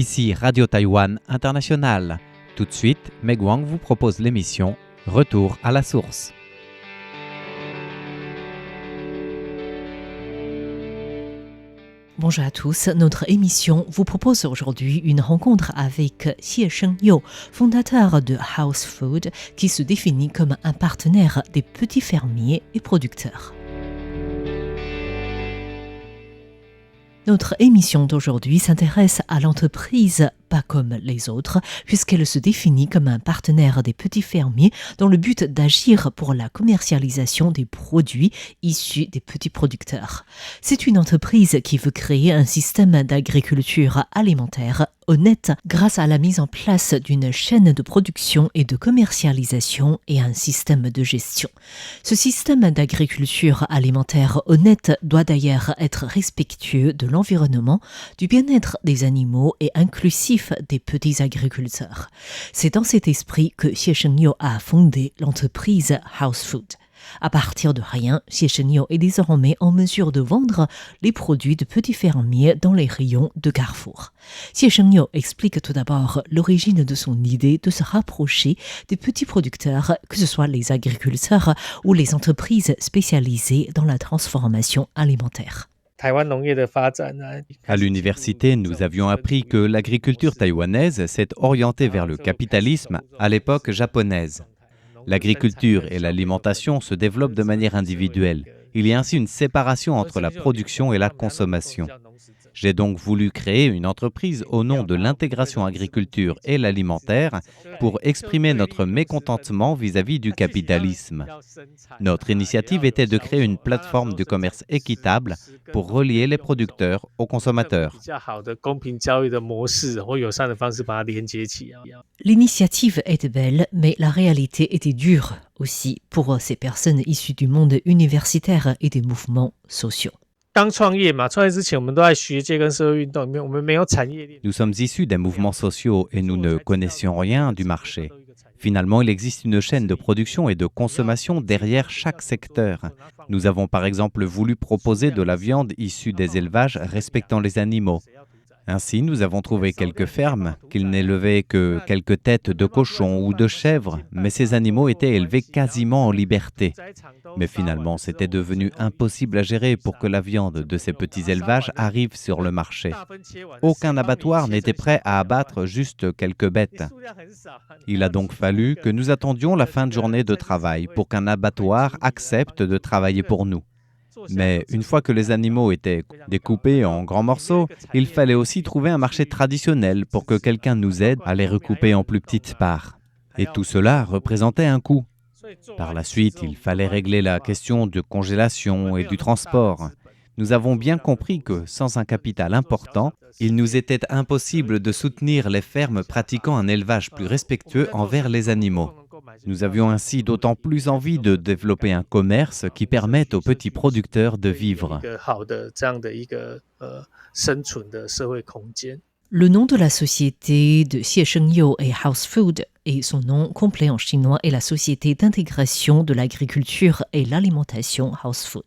Ici Radio Taïwan International. Tout de suite, Meg Wang vous propose l'émission Retour à la source. Bonjour à tous, notre émission vous propose aujourd'hui une rencontre avec Xie Shengyou, fondateur de House Food, qui se définit comme un partenaire des petits fermiers et producteurs. Notre émission d'aujourd'hui s'intéresse à l'entreprise pas comme les autres, puisqu'elle se définit comme un partenaire des petits fermiers dans le but d'agir pour la commercialisation des produits issus des petits producteurs. C'est une entreprise qui veut créer un système d'agriculture alimentaire honnête grâce à la mise en place d'une chaîne de production et de commercialisation et un système de gestion. Ce système d'agriculture alimentaire honnête doit d'ailleurs être respectueux de l'environnement, du bien-être des animaux et inclusif des petits agriculteurs. C'est dans cet esprit que Xie Shengyou a fondé l'entreprise House Food. À partir de rien, Xie Shengyou est désormais en mesure de vendre les produits de petits fermiers dans les rayons de Carrefour. Xie Shengyou explique tout d'abord l'origine de son idée de se rapprocher des petits producteurs, que ce soit les agriculteurs ou les entreprises spécialisées dans la transformation alimentaire. À l'université, nous avions appris que l'agriculture taïwanaise s'est orientée vers le capitalisme à l'époque japonaise. L'agriculture et l'alimentation se développent de manière individuelle. Il y a ainsi une séparation entre la production et la consommation. J'ai donc voulu créer une entreprise au nom de l'intégration agriculture et l'alimentaire pour exprimer notre mécontentement vis-à-vis du capitalisme. Notre initiative était de créer une plateforme de commerce équitable pour relier les producteurs aux consommateurs. L'initiative était belle, mais la réalité était dure aussi pour ces personnes issues du monde universitaire et des mouvements sociaux. Nous sommes issus des mouvements sociaux et nous ne connaissions rien du marché. Finalement, il existe une chaîne de production et de consommation derrière chaque secteur. Nous avons par exemple voulu proposer de la viande issue des élevages respectant les animaux. Ainsi, nous avons trouvé quelques fermes qui n'élevaient que quelques têtes de cochons ou de chèvres, mais ces animaux étaient élevés quasiment en liberté. Mais finalement, c'était devenu impossible à gérer pour que la viande de ces petits élevages arrive sur le marché. Aucun abattoir n'était prêt à abattre juste quelques bêtes. Il a donc fallu que nous attendions la fin de journée de travail pour qu'un abattoir accepte de travailler pour nous. Mais une fois que les animaux étaient découpés en grands morceaux, il fallait aussi trouver un marché traditionnel pour que quelqu'un nous aide à les recouper en plus petites parts. Et tout cela représentait un coût. Par la suite, il fallait régler la question de congélation et du transport. Nous avons bien compris que, sans un capital important, il nous était impossible de soutenir les fermes pratiquant un élevage plus respectueux envers les animaux. Nous avions ainsi d'autant plus envie de développer un commerce qui permette aux petits producteurs de vivre. Le nom de la société de Xie Shengyou est House Food et son nom complet en chinois est la Société d'intégration de l'agriculture et l'alimentation House Food.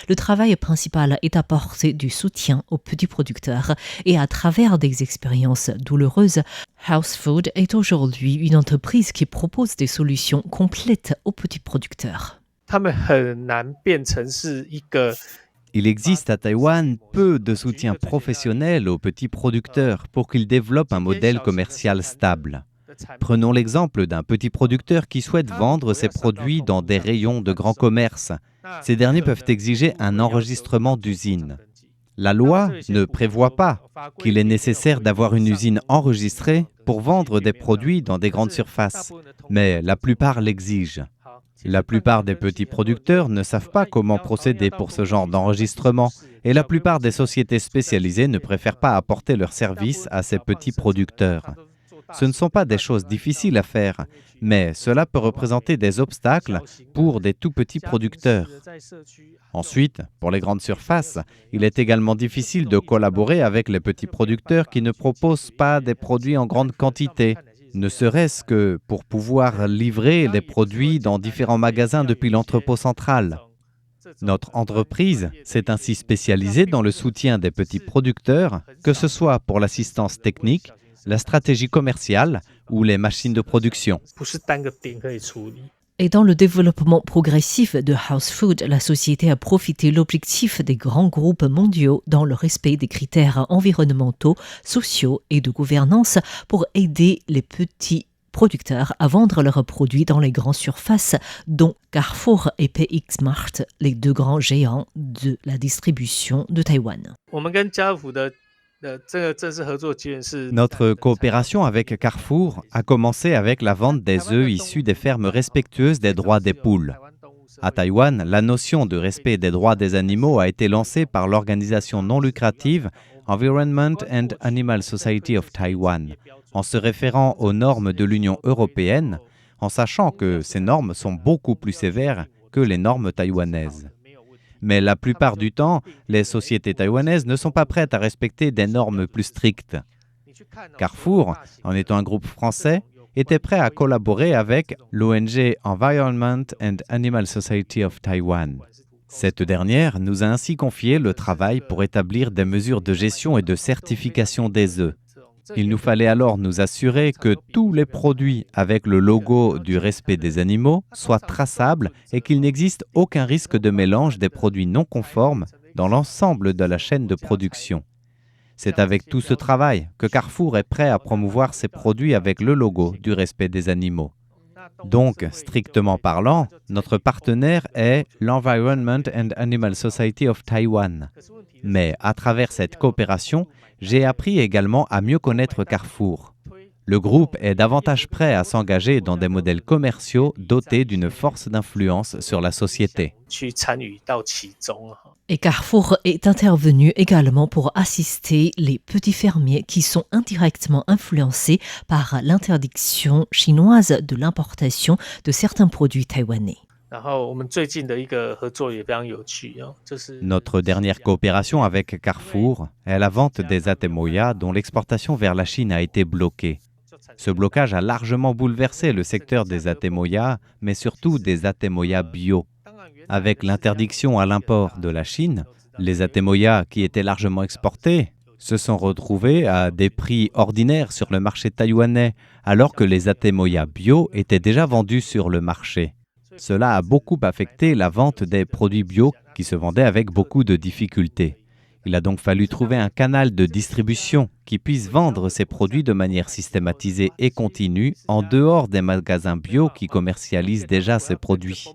Le travail principal est d'apporter du soutien aux petits producteurs et à travers des expériences douloureuses, House Food est aujourd'hui une entreprise qui propose des solutions complètes aux petits producteurs. Il existe à Taïwan peu de soutien professionnel aux petits producteurs pour qu'ils développent un modèle commercial stable. Prenons l'exemple d'un petit producteur qui souhaite vendre ses produits dans des rayons de grand commerce. Ces derniers peuvent exiger un enregistrement d'usine. La loi ne prévoit pas qu'il est nécessaire d'avoir une usine enregistrée pour vendre des produits dans des grandes surfaces, mais la plupart l'exigent. La plupart des petits producteurs ne savent pas comment procéder pour ce genre d'enregistrement et la plupart des sociétés spécialisées ne préfèrent pas apporter leurs services à ces petits producteurs. Ce ne sont pas des choses difficiles à faire, mais cela peut représenter des obstacles pour des tout petits producteurs. Ensuite, pour les grandes surfaces, il est également difficile de collaborer avec les petits producteurs qui ne proposent pas des produits en grande quantité, ne serait-ce que pour pouvoir livrer les produits dans différents magasins depuis l'entrepôt central. Notre entreprise s'est ainsi spécialisée dans le soutien des petits producteurs, que ce soit pour l'assistance technique, la stratégie commerciale ou les machines de production. Et dans le développement progressif de House Food, la société a profité de l'objectif des grands groupes mondiaux dans le respect des critères environnementaux, sociaux et de gouvernance pour aider les petits producteurs à vendre leurs produits dans les grandes surfaces, dont Carrefour et PX Mart, les deux grands géants de la distribution de Taïwan. Notre coopération avec Carrefour a commencé avec la vente des œufs issus des fermes respectueuses des droits des poules. À Taïwan, la notion de respect des droits des animaux a été lancée par l'organisation non lucrative Environment and Animal Society of Taiwan, en se référant aux normes de l'Union européenne, en sachant que ces normes sont beaucoup plus sévères que les normes taïwanaises. Mais la plupart du temps, les sociétés taïwanaises ne sont pas prêtes à respecter des normes plus strictes. Carrefour, en étant un groupe français, était prêt à collaborer avec l'ONG Environment and Animal Society of Taiwan. Cette dernière nous a ainsi confié le travail pour établir des mesures de gestion et de certification des œufs. Il nous fallait alors nous assurer que tous les produits avec le logo du respect des animaux soient traçables et qu'il n'existe aucun risque de mélange des produits non conformes dans l'ensemble de la chaîne de production. C'est avec tout ce travail que Carrefour est prêt à promouvoir ses produits avec le logo du respect des animaux. Donc, strictement parlant, notre partenaire est l'Environment and Animal Society of Taiwan. Mais à travers cette coopération, j'ai appris également à mieux connaître Carrefour. Le groupe est davantage prêt à s'engager dans des modèles commerciaux dotés d'une force d'influence sur la société. Et Carrefour est intervenu également pour assister les petits fermiers qui sont indirectement influencés par l'interdiction chinoise de l'importation de certains produits taïwanais. Notre dernière coopération avec Carrefour est la vente des atemoya dont l'exportation vers la Chine a été bloquée. Ce blocage a largement bouleversé le secteur des atemoya, mais surtout des atemoya bio. Avec l'interdiction à l'import de la Chine, les atemoya qui étaient largement exportés se sont retrouvés à des prix ordinaires sur le marché taïwanais, alors que les atemoya bio étaient déjà vendus sur le marché. Cela a beaucoup affecté la vente des produits bio qui se vendaient avec beaucoup de difficultés. Il a donc fallu trouver un canal de distribution qui puisse vendre ces produits de manière systématisée et continue en dehors des magasins bio qui commercialisent déjà ces produits.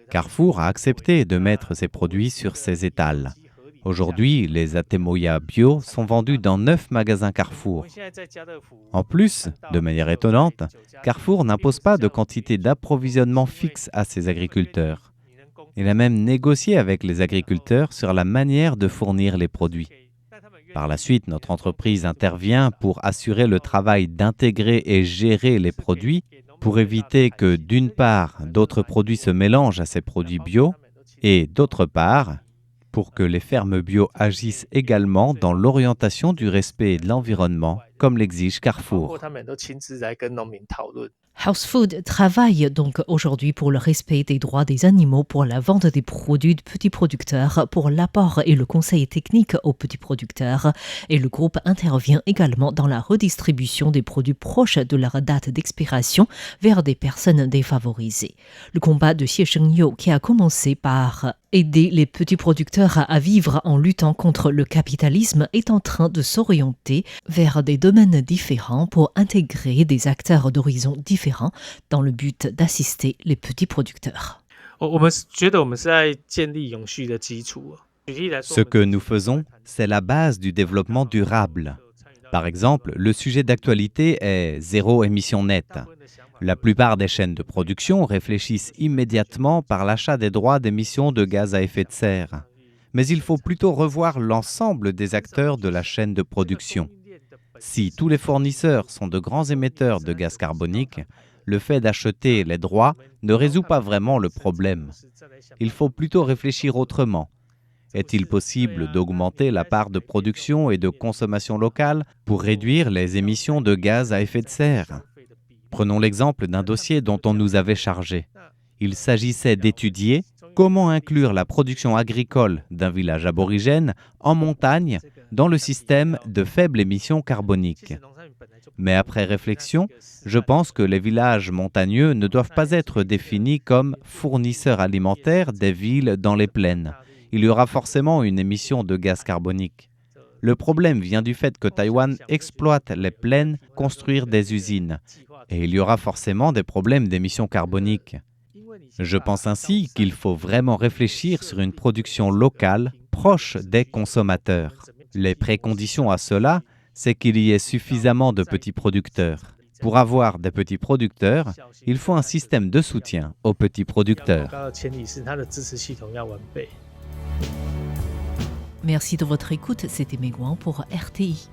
Carrefour a accepté de mettre ces produits sur ses étals. Aujourd'hui, les atemoya bio sont vendus dans 9 magasins Carrefour. En plus, de manière étonnante, Carrefour n'impose pas de quantité d'approvisionnement fixe à ses agriculteurs. Il a même négocié avec les agriculteurs sur la manière de fournir les produits. Par la suite, notre entreprise intervient pour assurer le travail d'intégrer et gérer les produits pour éviter que, d'une part, d'autres produits se mélangent à ces produits bio et, d'autre part, pour que les fermes bio agissent également dans l'orientation du respect de l'environnement, comme l'exige Carrefour. House Food travaille donc aujourd'hui pour le respect des droits des animaux, pour la vente des produits de petits producteurs, pour l'apport et le conseil technique aux petits producteurs. Et le groupe intervient également dans la redistribution des produits proches de leur date d'expiration vers des personnes défavorisées. Le combat de Xie Shengyu, qui a commencé par aider les petits producteurs à vivre en luttant contre le capitalisme, est en train de s'orienter vers des domaines différents pour intégrer des acteurs d'horizons différents dans le but d'assister les petits producteurs. Ce que nous faisons, c'est la base du développement durable. Par exemple, le sujet d'actualité est zéro émission nette. La plupart des chaînes de production réfléchissent immédiatement par l'achat des droits d'émission de gaz à effet de serre. Mais il faut plutôt revoir l'ensemble des acteurs de la chaîne de production. Si tous les fournisseurs sont de grands émetteurs de gaz carbonique, le fait d'acheter les droits ne résout pas vraiment le problème. Il faut plutôt réfléchir autrement. Est-il possible d'augmenter la part de production et de consommation locale pour réduire les émissions de gaz à effet de serre ? Prenons l'exemple d'un dossier dont on nous avait chargé. Il s'agissait d'étudier comment inclure la production agricole d'un village aborigène en montagne dans le système de faible émission carbonique. Mais après réflexion, je pense que les villages montagneux ne doivent pas être définis comme fournisseurs alimentaires des villes dans les plaines. Il y aura forcément une émission de gaz carbonique. Le problème vient du fait que Taïwan exploite les plaines, construire des usines. Et il y aura forcément des problèmes d'émissions carboniques. Je pense ainsi qu'il faut vraiment réfléchir sur une production locale, proche des consommateurs. Les préconditions à cela, c'est qu'il y ait suffisamment de petits producteurs. Pour avoir des petits producteurs, il faut un système de soutien aux petits producteurs. Merci de votre écoute, c'était Meguan pour RTI.